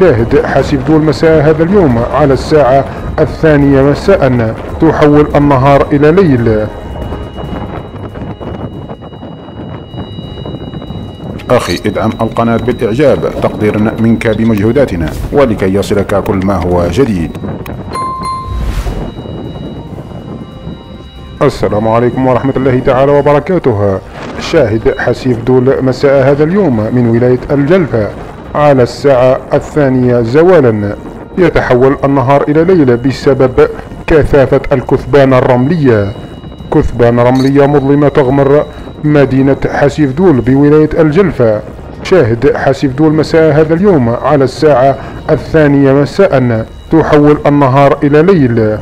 شاهد حاسبدول مساء هذا اليوم على الساعة 2 مساء تحول النهار إلى ليل. أخي ادعم القناة بالإعجاب تقديرا منك بمجهوداتنا ولكي يصلك كل ما هو جديد. السلام عليكم ورحمة الله تعالى وبركاته. شاهد حاسبدول مساء هذا اليوم من ولاية الجلفة على الساعة 2 زوالا يتحول النهار إلى ليل بسبب كثافة الكثبان الرملية. كثبان رملية مظلمة تغمر مدينة حاسبدول بولاية الجلفة. شاهد حاسبدول مساء هذا اليوم على الساعة 2 مساء تحول النهار إلى ليل.